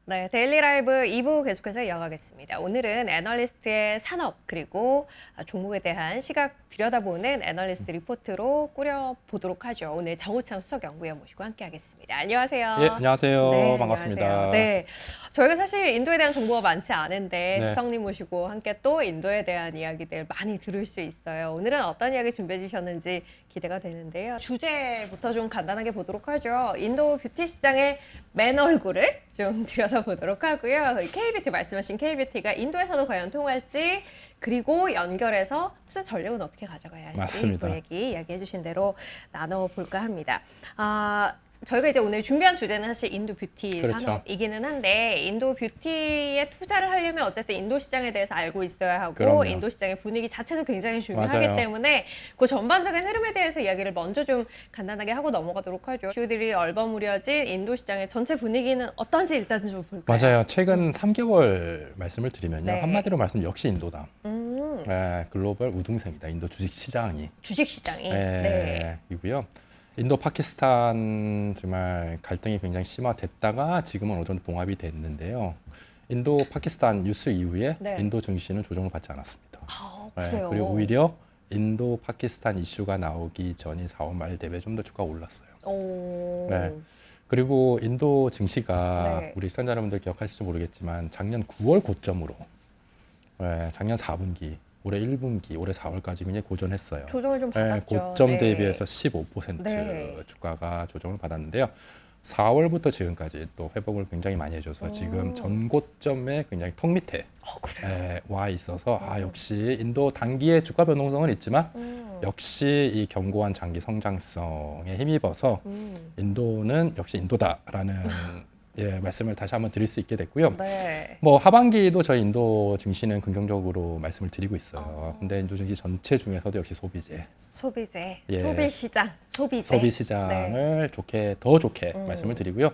네, 데일리 라이브 2부 계속해서 이어가겠습니다. 오늘은 애널리스트의 산업 그리고 종목에 대한 시각 들여다보는 애널리스트 리포트로 꾸려보도록 하죠. 오늘 정우창 수석연구위원 모시고 함께하겠습니다. 안녕하세요. 예, 안녕하세요. 네, 안녕하세요. 반갑습니다. 네, 저희가 사실 인도에 대한 정보가 많지 않은데 네. 수석님 모시고 함께 또 인도에 대한 이야기들 많이 들을 수 있어요. 오늘은 어떤 이야기 준비해 주셨는지 기대가 되는데요. 주제부터 좀 간단하게 보도록 하죠. 인도 뷰티 시장의 맨 얼굴을 좀 들여다보도록 하고요. K뷰티 말씀하신 K뷰티가 인도에서도 과연 통할지 그리고 연결해서 투자 전략은 어떻게 가져가야 할지 맞습니다. 그 얘기 이야기해 주신 대로 나눠볼까 합니다. 저희가 이제 오늘 준비한 주제는 사실 인도 뷰티 그렇죠. 산업이기는 한데 인도 뷰티에 투자를 하려면 어쨌든 인도 시장에 대해서 알고 있어야 하고 그럼요. 인도 시장의 분위기 자체도 굉장히 중요하기 맞아요. 때문에 그 전반적인 흐름에 대해서 이야기를 먼저 좀 간단하게 하고 넘어가도록 하죠. 이슈들이 얼버무려진 인도 시장의 전체 분위기는 어떤지 일단 좀 볼까요? 맞아요. 최근 3개월 말씀을 드리면요. 네. 한마디로 말씀 역시 인도다. 음, 글로벌 우등생이다. 인도 주식 시장이. 주식 시장이. 네. 이고요. 인도 파키스탄 정말 갈등이 굉장히 심화됐다가 지금은 어느 정도 봉합이 됐는데요. 인도 파키스탄 뉴스 이후에 네. 인도 증시는 조정을 받지 않았습니다. 그래요. 그리고 오히려 인도 파키스탄 이슈가 나오기 전인 4월 말 대비 좀 더 주가가 올랐어요. 오. 네. 그리고 인도 증시가 네. 우리 시청자 여러분들 기억하실지 모르겠지만 작년 9월 고점으로 작년 4분기, 올해 1분기, 올해 4월까지 굉장히 고전했어요. 조정을 좀 받았죠. 고점 네. 대비해서 15% 네. 주가가 조정을 받았는데요. 4월부터 지금까지 또 회복을 굉장히 많이 해줘서 지금 전고점에 굉장히 턱 밑에 그래요. 와 있어서 역시 인도 단기의 주가 변동성은 있지만 역시 이 견고한 장기 성장성에 힘입어서 인도는 역시 인도다라는 말씀을 다시 한번 드릴 수 있게 됐고요. 네. 뭐 하반기에도 저희 인도 증시는 긍정적으로 말씀을 드리고 있어요. 근데 인도 증시 전체 중에서도 역시 소비재, 소비재, 예. 소비시장, 소비재. 소비 시장을 더 좋게 말씀을 드리고요.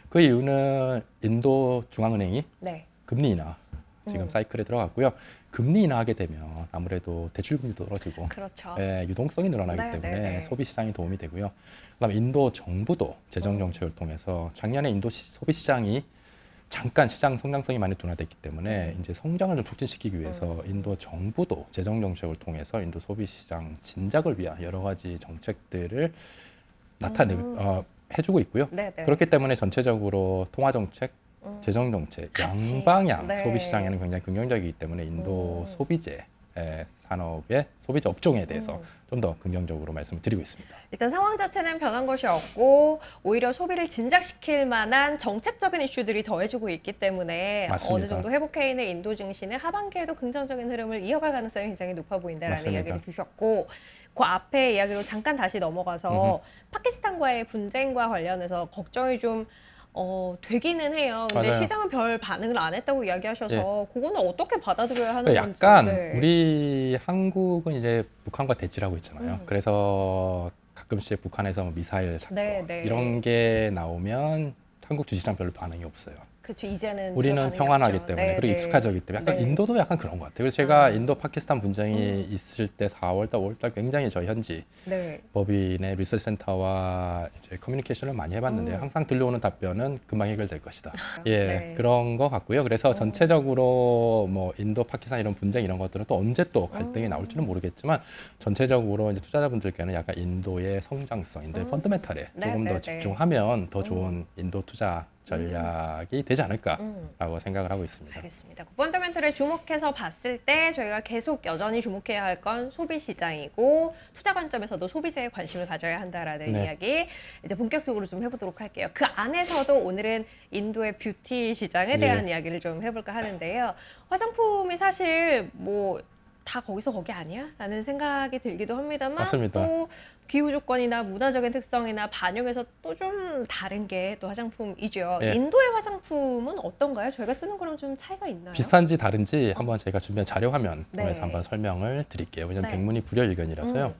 그 이유는 인도 중앙은행이 네. 금리 인하 지금 사이클에 들어갔고요. 금리 인하하게 되면 아무래도 대출금리도 떨어지고 그렇죠. 유동성이 늘어나기 네, 때문에 네, 네. 소비 시장이 도움이 되고요. 그다음에 인도 정부도 재정 정책을 통해서 작년에 인도 소비 시장이 잠깐 시장 성장성이 많이 둔화됐기 때문에 이제 성장을 좀 촉진시키기 위해서 인도 정부도 재정 정책을 통해서 인도 소비 시장 진작을 위한 여러 가지 정책들을 해주고 있고요. 네, 네. 그렇기 때문에 전체적으로 통화 정책, 재정 정책 같이. 양방향 네. 소비 시장에는 굉장히 긍정적이기 때문에 인도 소비재 산업의 소비재 업종에 대해서 좀 더 긍정적으로 말씀을 드리고 있습니다. 일단 상황 자체는 변한 것이 없고 오히려 소비를 진작시킬 만한 정책적인 이슈들이 더해지고 있기 때문에 맞습니다. 어느 정도 회복해 있는 인도 증시는 하반기에도 긍정적인 흐름을 이어갈 가능성이 굉장히 높아 보인다라는 맞습니다. 이야기를 주셨고 그 앞에 이야기로 잠깐 다시 넘어가서 파키스탄과의 분쟁과 관련해서 걱정이 좀 되기는 해요. 근데 맞아요. 시장은 별 반응을 안 했다고 이야기하셔서 그거는 어떻게 받아들여야 하는 건지. 약간 네. 우리 한국은 이제 북한과 대치하고 있잖아요. 그래서 가끔씩 북한에서 뭐 미사일 사건 네, 네. 이런 게 나오면 한국 주시장 별로 반응이 없어요. 그렇죠. 이제는 별 우리는 반응이 평안하기 없죠. 때문에 네, 그리고 네. 익숙하기 때문에 약간 네. 인도도 약간 그런 것 같아요. 그래서 제가 인도 파키스탄 분쟁이 있을 때 4월달, 5월달 굉장히 저희 현지 네. 법인의 리서치 센터와 이제 커뮤니케이션을 많이 해봤는데요. 항상 들려오는 답변은 금방 해결될 것이다. 네. 그런 것 같고요. 그래서 전체적으로 뭐 인도, 파키스탄 이런 분쟁 이런 것들은 또 언제 또 갈등이 나올지는 모르겠지만 전체적으로 이제 투자자분들께는 약간 인도의 성장성, 인도의 펀더멘탈에 네, 조금 네, 더 네. 집중하면 더 좋은 인도 투자 전략이 되지 않을까라고 생각을 하고 있습니다. 알겠습니다. 그 펀더멘털에 주목해서 봤을 때 저희가 계속 여전히 주목해야 할 건 소비 시장이고 투자 관점에서도 소비재에 관심을 가져야 한다라는 네. 이야기 이제 본격적으로 좀 해보도록 할게요. 그 안에서도 오늘은 인도의 뷰티 시장에 대한 이야기를 좀 해볼까 하는데요. 화장품이 사실 뭐 다 거기서 거기 아니야? 라는 생각이 들기도 합니다만 맞습니다. 또 기후 조건이나 문화적인 특성이나 반영해서 또 좀 다른 게 또 화장품이죠. 예. 인도의 화장품은 어떤가요? 저희가 쓰는 거랑 좀 차이가 있나요? 비슷한지 다른지 한번 제가 준비한 자료 화면 네. 통해서 한번 설명을 드릴게요. 왜냐하면 네. 백문이 불여일견이라서요.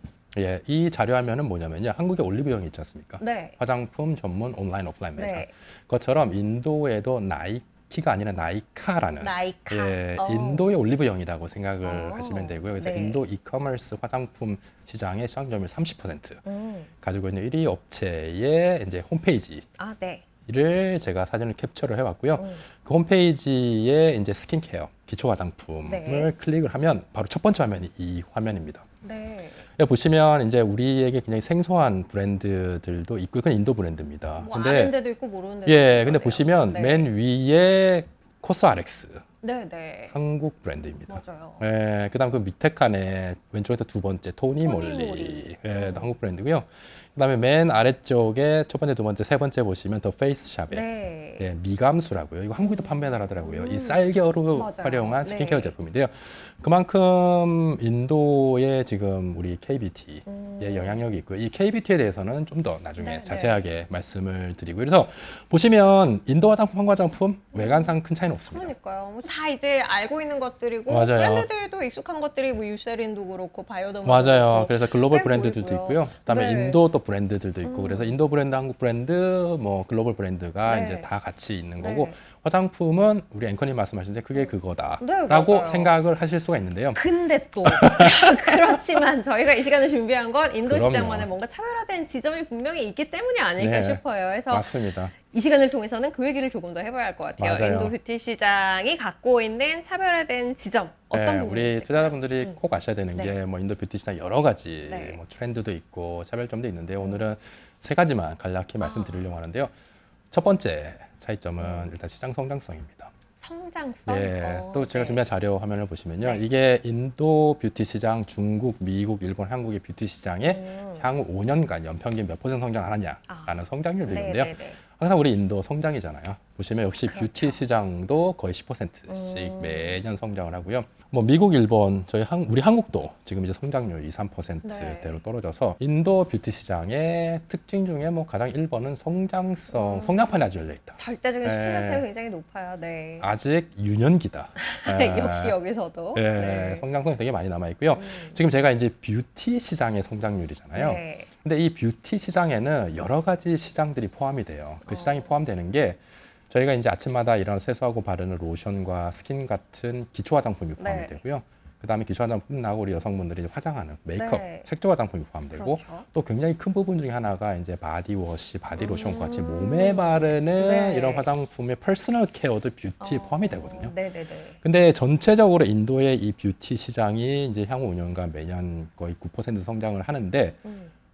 이 자료 화면은 뭐냐면요. 한국에 올리브영이 있지 않습니까? 네. 화장품 전문 온라인 오프라인 매장. 네. 그것처럼 인도에도 나이키가 아니라 나이카라는 나이카. 인도의 올리브영이라고 생각을 하시면 되고요. 그래서 네. 인도 이커머스 화장품 시장의 시장 점유율 30% 음. 가지고 있는 1위 업체의 이제 홈페이지 아, 네. 홈페이지를 제가 사진을 캡처를 해왔고요. 그 홈페이지에 이제 스킨케어, 기초 화장품을 네. 클릭을 하면 바로 첫 번째 화면이 이 화면입니다. 네. 여기 보시면 이제 우리에게 굉장히 생소한 브랜드들도 있고, 그건 인도 브랜드입니다. 뭐 아는 데도 있고 모르는 데도 예, 있고 근데 그러네요. 보시면 네. 맨 위에 코스RX 네, 네. 한국 브랜드입니다. 맞아요. 예, 그다음 그 밑에 칸에 왼쪽에서 두 번째 토니 토니 몰리, 몰리. 예, 한국 브랜드고요. 그다음에 맨 아래쪽에 첫 번째, 두 번째, 세 번째 보시면 더 페이스샵에 네. 예, 미감수라고요. 이거 한국에도 판매를 하더라고요. 이 음. 쌀겨로 맞아요. 활용한 네. 스킨케어 제품인데요. 그만큼 인도에 지금 우리 KBT의 영향력이 있고요. 이 KBT에 대해서는 좀 더 나중에 네, 자세하게 말씀을 드리고요. 그래서 보시면 인도 화장품, 한국 화장품 외관상 큰 차이는 없습니다. 그러니까요. 뭐다 이제 알고 있는 것들이고 맞아요. 브랜드들도 익숙한 것들이 뭐 유세린도 그렇고 바이오더마도 맞아요. 그렇고 그래서 글로벌 꽤 브랜드들도 보이고요. 있고요. 그다음에 네. 인도 또 브랜드들도 있고, 그래서 인도 브랜드, 한국 브랜드, 뭐 글로벌 브랜드가 네. 이제 다 같이 있는 네. 거고, 화장품은 우리 앵커님 말씀하신데 그게 네, 그거다라고 맞아요. 생각을 하실 수가 있는데요. 근데 또 그렇지만 저희가 이 시간을 준비한 건 인도 그럼요. 시장만의 뭔가 차별화된 지점이 분명히 있기 때문이 아닐까 네. 싶어요. 그래서 맞습니다. 이 시간을 통해서는 그 얘기를 조금 더 해봐야 할 것 같아요. 맞아요. 인도 뷰티 시장이 갖고 있는 차별화된 지점 어떤 네, 부분이 우리 있을까요? 투자자분들이 꼭 아셔야 되는 네. 게 뭐 인도 뷰티 시장 여러 가지 네. 뭐 트렌드도 있고 차별점도 있는데요. 오늘은 세 가지만 간략히 말씀드리려고 하는데요. 첫 번째 차이점은 일단 시장 성장성입니다. 성장성. 예, 또 제가 네. 준비한 자료 화면을 보시면요. 네. 이게 인도 뷰티 시장, 중국, 미국, 일본, 한국의 뷰티 시장에 음. 향후 5년간 연평균 몇 % 성장하느냐라는 성장률도 네, 있는데요. 네, 네. 항상 우리 인도 성장이잖아요. 보시면 역시 그렇죠. 뷰티 시장도 거의 10%씩 음. 매년 성장을 하고요. 뭐 미국, 일본, 우리 한국도 지금 이제 성장률 2, 3%대로 네. 떨어져서 인도 뷰티 시장의 특징 중에 뭐 가장 1번은 성장성, 성장판이 아주 열려 있다. 절대적인 수치 네. 자체가 굉장히 높아요. 네. 아직 유년기다. 역시 여기서도. 예, 네. 성장성이 되게 많이 남아 있고요. 지금 제가 이제 뷰티 시장의 성장률이잖아요. 네. 근데 이 뷰티 시장에는 여러 가지 시장들이 포함이 돼요. 그 시장이 포함되는 게 저희가 이제 아침마다 이런 세수하고 바르는 로션과 스킨 같은 기초 화장품이 포함이 네. 되고요. 그다음에 기초 화장품 끝나고 우리 여성분들이 화장하는 메이크업, 네. 색조 화장품이 포함되고 그렇죠. 또 굉장히 큰 부분 중에 하나가 이제 바디워시, 바디로션과 같이 몸에 바르는 네. 이런 화장품의 퍼스널 케어도 뷰티에 포함이 되거든요. 네네네. 근데 전체적으로 인도의 이 뷰티 시장이 이제 향후 5년간 매년 거의 9% 성장을 하는데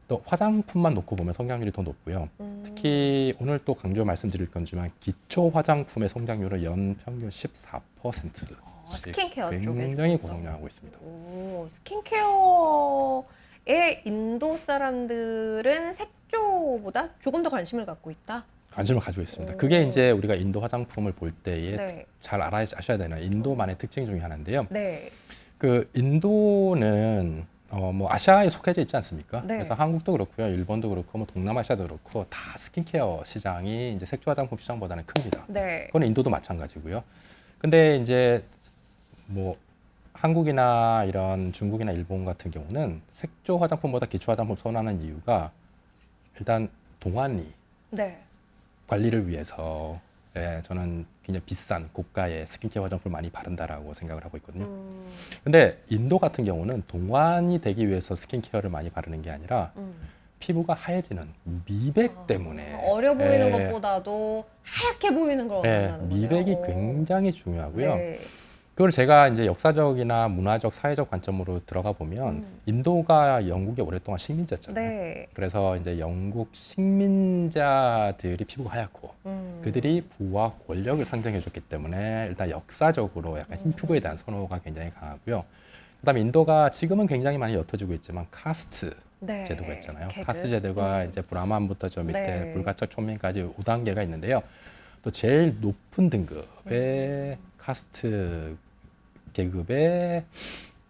또 화장품만 놓고 보면 성장률이 더 높고요. 특히 오늘 또 강조 말씀드릴 건지만 기초 화장품의 성장률은 연평균 14%. 스킨케어 쪽에 굉장히 좀 더. 고성장하고 있습니다. 오, 스킨케어에 인도 사람들은 색조보다 조금 더 관심을 갖고 있다. 관심을 가지고 있습니다. 오. 그게 이제 우리가 인도 화장품을 볼 때에 네. 잘 아셔야 되는 인도만의 특징 중에 하나인데요. 네. 그 인도는 뭐 아시아에 속해져 있지 않습니까? 네. 그래서 한국도 그렇고요, 일본도 그렇고, 뭐 동남아시아도 그렇고 다 스킨케어 시장이 이제 색조 화장품 시장보다는 큽니다. 네. 그건 인도도 마찬가지고요. 근데 이제 뭐 한국이나 이런 중국이나 일본 같은 경우는 색조 화장품보다 기초 화장품 선호하는 이유가 일단 동안리 네. 관리를 위해서 저는 굉장히 비싼 고가의 스킨케어 화장품을 많이 바른다라고 생각을 하고 있거든요. 근데 인도 같은 경우는 동안이 되기 위해서 스킨케어를 많이 바르는 게 아니라 피부가 하얘지는 미백 때문에 어려 보이는 예, 것보다도 하얗게 보이는 걸 예, 원한다는 거네요. 미백이 오. 굉장히 중요하고요. 네. 그걸 제가 이제 역사적이나 문화적, 사회적 관점으로 들어가 보면 인도가 영국의 오랫동안 식민지였잖아요. 네. 그래서 이제 영국 식민자들이 피부가 하얗고 그들이 부와 권력을 상징해줬기 때문에 일단 역사적으로 약간 흰 피부에 대한 선호가 굉장히 강하고요. 그다음에 인도가 지금은 굉장히 많이 옅어지고 있지만 카스트 네. 제도가 있잖아요. 계급. 카스트 제도가 이제 브라만부터 저 밑에 네. 불가처 촌민까지 5단계가 있는데요. 또 제일 높은 등급의 카스트 계급의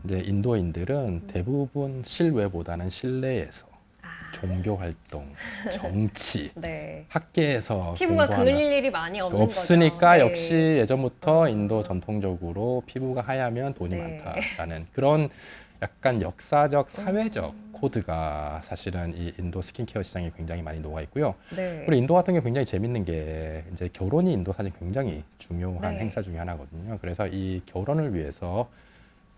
이제 인도인들은 대부분 실외보다는 실내에서 종교 활동, 정치, 네. 학계에서 피부가 공부하는 그을릴 일이 많이 없는 없으니까 거죠. 네. 역시 예전부터 인도 전통적으로 피부가 하얗면 돈이 네. 많다라는 그런 약간 역사적, 사회적 코드가 사실은 이 인도 스킨케어 시장에 굉장히 많이 녹아 있고요. 네. 그리고 인도 같은 게 굉장히 재밌는 게 이제 결혼이 인도 사실 굉장히 중요한 네. 행사 중에 하나거든요. 그래서 이 결혼을 위해서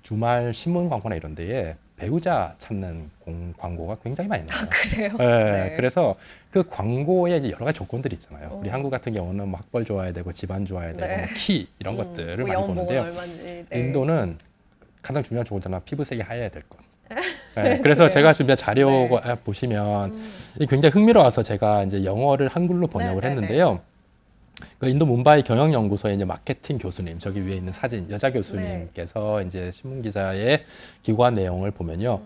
주말 신문 광고나 이런 데에 배우자 찾는 광고가 굉장히 많이 나와요. 그래요? 네, 네. 그래서 그 광고에 이제 여러 가지 조건들이 있잖아요. 우리 어. 한국 같은 경우는 뭐 학벌 좋아야 되고 집안 좋아야 되고 네. 뭐 키 이런 것들을 뭐 많이 연봉은 보는데요. 얼마인지. 네. 인도는 가장 중요한 조건은 피부색이 하얘야 될 것. 네, 그래서 제가 준비한 자료 네. 보시면 이 굉장히 흥미로워서 제가 이제 영어를 한글로 번역을 네, 네, 했는데요. 그 인도 뭄바이 경영연구소의 이제 마케팅 교수님, 저기 위에 있는 사진 여자 교수님께서 이제 신문 기자의 기고한 내용을 보면요.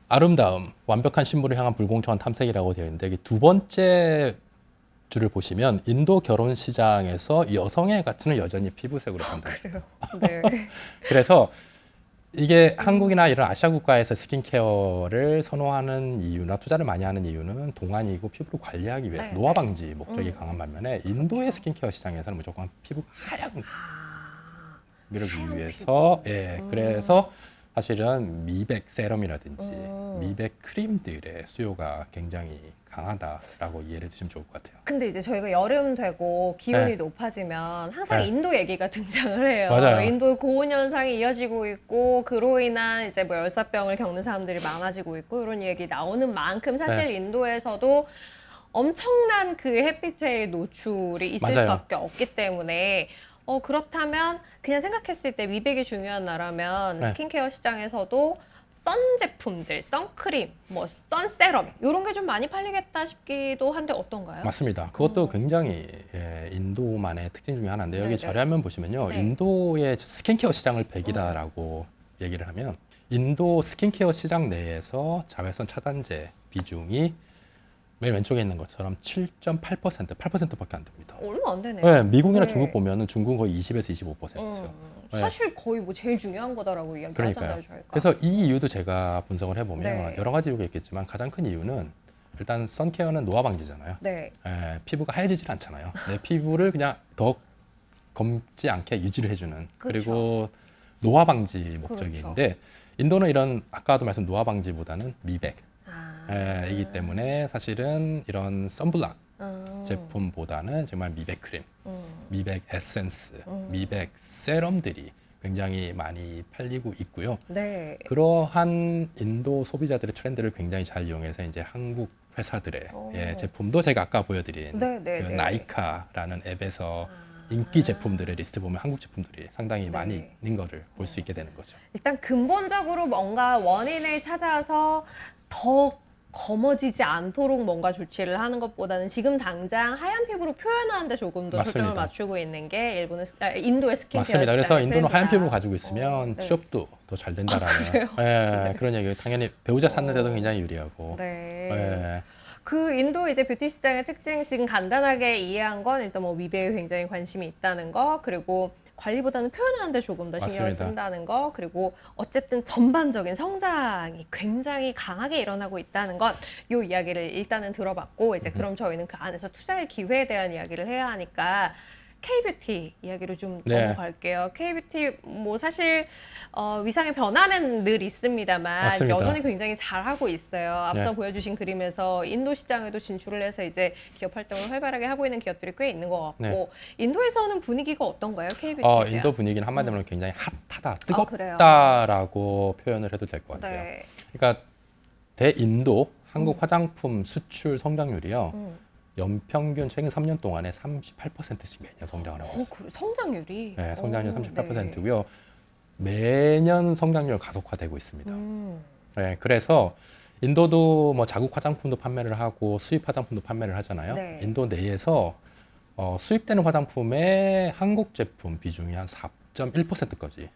아름다움, 완벽한 신부를 향한 불공정한 탐색이라고 되어 있는데 이게 두 번째 줄을 보시면 인도 결혼 시장에서 여성의 가치는 여전히 피부색으로 본다. 그래요. 네. 그래서 이게 한국이나 이런 아시아 국가에서 스킨케어를 선호하는 이유나 투자를 많이 하는 이유는 동안이고 피부를 관리하기 위해 네, 노화 방지 목적이 음. 강한 반면에 인도의 그렇죠. 스킨케어 시장에서는 무조건 피부가 하얀 아, 이러기 하얀 위해서 피부. 예, 그래서 사실은 미백 세럼이라든지 음. 미백 크림들의 수요가 굉장히 강하다라고 이해를 해주시면 좋을 것 같아요. 근데 이제 저희가 여름 되고 기온이 네. 높아지면 항상 네. 인도 얘기가 등장을 해요. 맞아요. 인도 고온 현상이 이어지고 있고 그로 인한 이제 뭐 열사병을 겪는 사람들이 많아지고 있고 이런 얘기 나오는 만큼 사실 네. 인도에서도 엄청난 그 햇빛의 노출이 있을 맞아요. 수밖에 없기 때문에 그렇다면 그냥 생각했을 때 미백이 중요한 나라면 네. 스킨케어 시장에서도 선 제품들, 선크림, 뭐 선세럼 이런 게 좀 많이 팔리겠다 싶기도 한데 어떤가요? 맞습니다. 그것도 굉장히 인도만의 특징 중에 하나인데 여기 네네. 자료 화면 보시면요. 네. 인도의 스킨케어 시장을 100이다라고 얘기를 하면 인도 스킨케어 시장 내에서 자외선 차단제 비중이 맨 왼쪽에 있는 것처럼 7.8%, 8%밖에 안 됩니다. 얼마 안 되네요. 네, 미국이나 네. 중국 보면은 중국은 거의 20에서 25%. 네. 사실 거의 뭐 제일 중요한 거다라고 이야기하잖아요, 그러니까요. 저희가. 그래서 이 이유도 제가 분석을 해보면 네. 여러 가지 이유가 있겠지만 가장 큰 이유는 일단 선케어는 노화 방지잖아요. 네. 피부가 하얘지질 않잖아요. 내 피부를 그냥 더 검지 않게 유지를 해주는 그렇죠. 그리고 노화 방지 목적이 그렇죠. 있는데 인도는 이런 아까도 말씀 노화 방지보다는 미백 아. 이기 때문에 사실은 이런 선블락 음. 제품보다는 정말 미백 크림, 미백 에센스, 음. 미백 세럼들이 굉장히 많이 팔리고 있고요. 네. 그러한 인도 소비자들의 트렌드를 굉장히 잘 이용해서 이제 한국 회사들의 오. 제품도 제가 아까 보여드린 네, 네, 그 네. 나이카라는 앱에서 아. 인기 제품들의 리스트 보면 한국 제품들이 상당히 네. 많이 있는 거를 볼 수 있게 되는 거죠. 일단 근본적으로 뭔가 원인을 찾아서 더 검어지지 않도록 뭔가 조치를 하는 것보다는 지금 당장 하얀 피부로 표현하는데 조금 더 초점을 맞습니다. 맞추고 있는 게 인도의 스킨케어 맞습니다. 그래서 시장의 인도는 하얀 트렌드다. 피부를 가지고 있으면 네. 취업도 더 잘 된다라는 그래요? 그런 얘기 당연히 배우자 찾는 데도 굉장히 유리하고 네. 예, 그 인도 이제 뷰티 시장의 특징 지금 간단하게 이해한 건 일단 뭐 미백에 굉장히 관심이 있다는 거 그리고 관리보다는 표현하는 데 조금 더 신경을 맞습니다. 쓴다는 거 그리고 어쨌든 전반적인 성장이 굉장히 강하게 일어나고 있다는 것 요 이야기를 일단은 들어봤고 이제 그럼 저희는 그 안에서 투자의 기회에 대한 이야기를 해야 하니까 K-뷰티 이야기로 좀 네. 넘어갈게요. K-뷰티 뭐 사실 위상의 변화는 늘 있습니다만 맞습니다. 여전히 굉장히 잘하고 있어요. 앞서 네. 보여주신 그림에서 인도 시장에도 진출을 해서 이제 기업 활동을 활발하게 하고 있는 기업들이 꽤 있는 것 같고 네. 인도에서는 분위기가 어떤가요? K-뷰티에 대한? 인도 분위기는 한마디로 굉장히 핫하다, 그래요? 뜨겁다라고 표현을 해도 될 것 같아요. 네. 그러니까 대인도 한국 화장품 수출 성장률이요. 연평균 최근 3년 동안에 38%씩 매년 성장을 하고 있어요. 그래, 성장률이? 네, 성장률 네. 38%고요. 매년 성장률 가속화되고 있습니다. 네, 그래서 인도도 뭐 자국 화장품도 판매를 하고 수입 화장품도 판매를 하잖아요. 네. 인도 내에서 수입되는 화장품의 한국 제품 비중이 한 4.1%까지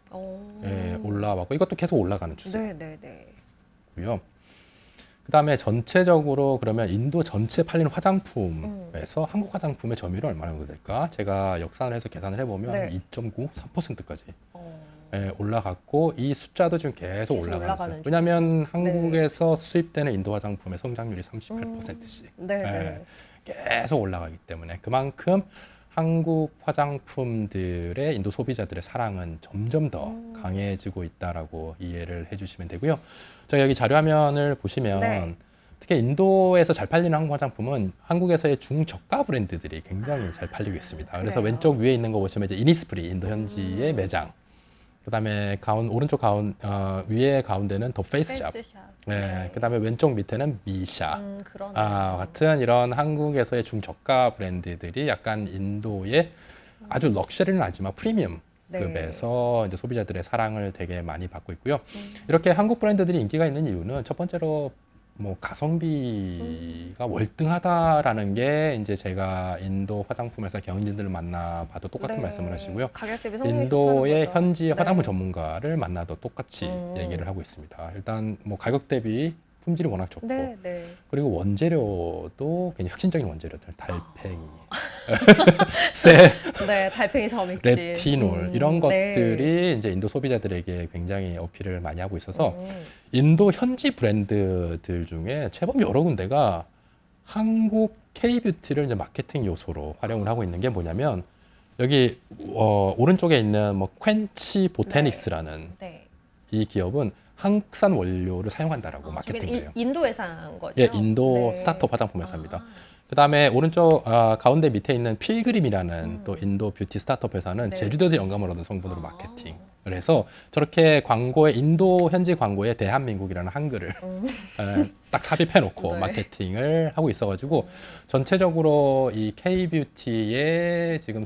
올라왔고 이것도 계속 올라가는 추세고요. 네네네. 그다음에 전체적으로 그러면 인도 전체 팔리는 화장품에서 한국 화장품의 점유율은 얼마나 정도 될까? 제가 역산을 해서 계산을 해보면 네. 한 2.9, 3%까지 올라갔고 이 숫자도 지금 계속 올라가고 올라가는 있어요. 왜냐하면 네. 한국에서 수입되는 인도 화장품의 성장률이 38%씩 네네. 계속 올라가기 때문에 그만큼 한국 화장품들의 인도 소비자들의 사랑은 점점 더 강해지고 있다라고 이해를 해주시면 되고요. 저 여기 자료 화면을 보시면 네. 특히 인도에서 잘 팔리는 한국 화장품은 한국에서의 중저가 브랜드들이 굉장히 잘 팔리고 있습니다. 그래서 그래요? 왼쪽 위에 있는 거 보시면 이제 이니스프리 인도 현지의 매장, 그다음에 오른쪽 위에 가운데는 더 페이스샵. 페이스샵. 네. 그다음에 왼쪽 밑에는 미샤. 그러네요. 같은 이런 한국에서의 중저가 브랜드들이 약간 인도의 아주 럭셔리는 아니지만 프리미엄 네. 급에서 이제 소비자들의 사랑을 되게 많이 받고 있고요. 이렇게 한국 브랜드들이 인기가 있는 이유는 첫 번째로 뭐 가성비가 월등하다라는 게 이제 제가 인도 화장품회사 경영진들을 만나봐도 똑같은 네. 말씀을 하시고요. 가격 대비 성능이 인도의 좋다는 거죠. 현지 네. 화장품 전문가를 만나도 똑같이 얘기를 하고 있습니다. 일단 뭐 가격 대비 품질이 워낙 좋고 네, 네. 그리고 원재료도 굉장히 혁신적인 원재료들, 달팽이, 쇠, 네, 달팽이 점액질. 레티놀 이런 네. 것들이 이제 인도 소비자들에게 굉장히 어필을 많이 하고 있어서 인도 현지 브랜드들 중에 제법 여러 군데가 한국 K-뷰티를 이제 마케팅 요소로 활용을 하고 있는 게 뭐냐면 여기 오른쪽에 있는 뭐 퀸치 보테닉스라는 네. 이 기업은 한국산 원료를 사용한다라고 마케팅을 해요. 인도에서 한 거죠? 예, 인도 네. 스타트업 화장품 회사입니다. 그다음에 오른쪽 가운데 밑에 있는 필그림이라는 또 인도 뷰티 스타트업 회사는 네. 제주도에서 영감을 얻은 성분으로 마케팅을 해서 저렇게 광고에 인도 현지 광고에 대한민국이라는 한글을 딱 삽입해놓고 네. 마케팅을 하고 있어가지고 전체적으로 이 K-뷰티의 지금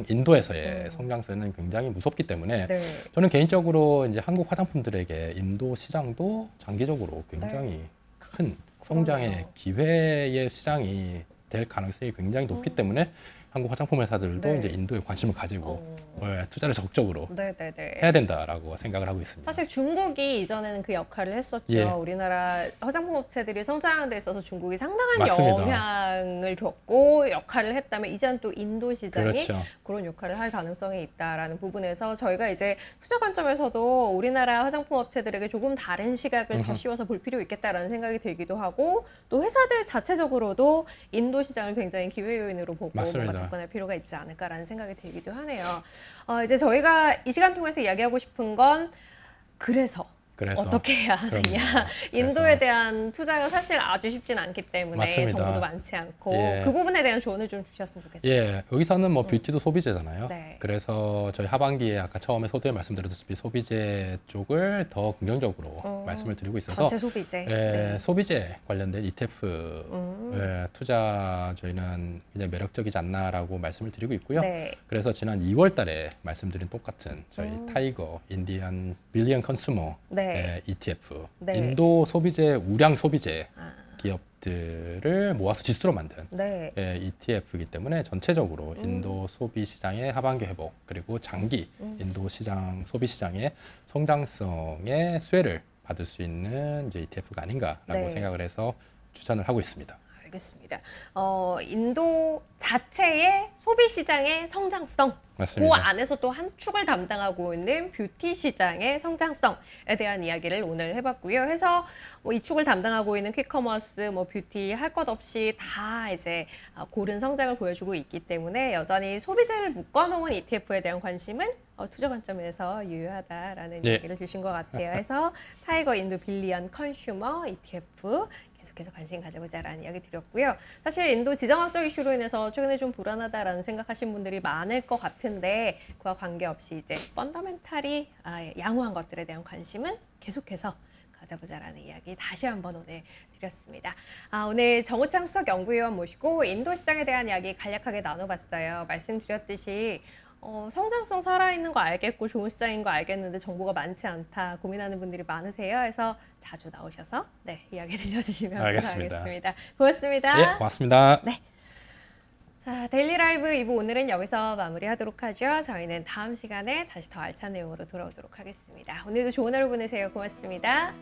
인도에서의 성장세는 굉장히 무섭기 때문에 네. 저는 개인적으로 이제 한국 화장품들에게 인도 시장도 장기적으로 굉장히 큰 성장의 그러네요. 기회의 시장이 될 가능성이 굉장히 높기 때문에 한국 화장품 회사들도 네. 이제 인도에 관심을 가지고 투자를 적극적으로 네네네. 해야 된다라고 생각을 하고 있습니다. 사실 중국이 이전에는 그 역할을 했었죠. 예. 우리나라 화장품 업체들이 성장하는 데 있어서 중국이 상당한 맞습니다. 영향을 줬고 역할을 했다면 이제는 또 인도 시장이 그렇죠. 그런 역할을 할 가능성이 있다라는 부분에서 저희가 이제 투자 관점에서도 우리나라 화장품 업체들에게 조금 다른 시각을 더 씌워서 볼 필요 있겠다라는 생각이 들기도 하고 또 회사들 자체적으로도 인도 시장을 굉장히 기회 요인으로 보고 맞습니다. 뭔가 접근할 필요가 있지 않을까라는 생각이 들기도 하네요. 이제 저희가 이 시간 통해서 이야기하고 싶은 건 그래서 어떻게 해야 하느냐. 그럼요. 인도에 그래서. 대한 투자가 사실 아주 쉽진 않기 때문에 맞습니다. 정보도 많지 않고 예. 그 부분에 대한 조언을 좀 주셨으면 좋겠어요. 예, 여기서는 뭐 뷰티도 소비재잖아요. 네. 그래서 저희 하반기에 아까 처음에 소두에 말씀드렸다시피 소비재 쪽을 더 긍정적으로 말씀을 드리고 있어서 전체 소비재. 예, 네. 소비재 관련된 ETF 예, 투자 저희는 굉장히 매력적이지 않나라고 말씀을 드리고 있고요. 네. 그래서 지난 2월 달에 말씀드린 똑같은 저희 타이거 인디안 빌리언 컨슈머 네. ETF 네. 인도 소비재 우량 소비재 아, 기업들을 모아서 지수로 만든 네. ETF이기 때문에 전체적으로 인도 소비 시장의 하반기 회복 그리고 장기 인도 시장 소비 시장의 성장성의 수혜를 받을 수 있는 이제 ETF가 아닌가라고 네. 생각을 해서 추천을 하고 있습니다. 알겠습니다. 인도 자체의 소비 시장의 성장성, 그 맞습니다. 안에서 또 한 축을 담당하고 있는 뷰티 시장의 성장성에 대한 이야기를 오늘 해봤고요. 해서 이 축을 담당하고 있는 퀵커머스, 뷰티 할 것 없이 다 이제 고른 성장을 보여주고 있기 때문에 여전히 소비재를 묶어놓은 ETF에 대한 관심은 투자 관점에서 유효하다라는 예. 이야기를 주신 것 같아요. 그래서 타이거 인도 빌리언 컨슈머 ETF 계속해서 관심 가져보자라는 이야기 드렸고요. 사실 인도 지정학적 이슈로 인해서 최근에 좀 불안하다라는 생각하신 분들이 많을 것 같은데 그와 관계없이 이제 펀더멘탈이 양호한 것들에 대한 관심은 계속해서 가져보자라는 이야기 다시 한번 오늘 드렸습니다. 오늘 정우창 수석연구위원 모시고 인도 시장에 대한 이야기 간략하게 나눠봤어요. 말씀드렸듯이 성장성 살아있는 거 알겠고 좋은 시장인 거 알겠는데 정보가 많지 않다 고민하는 분들이 많으세요. 해서 자주 나오셔서 이야기 들려주시면 알겠습니다. 감사하겠습니다. 고맙습니다. 예, 고맙습니다. 네. 자, 데일리 라이브 2부 오늘은 여기서 마무리하도록 하죠. 저희는 다음 시간에 다시 더 알찬 내용으로 돌아오도록 하겠습니다. 오늘도 좋은 하루 보내세요. 고맙습니다.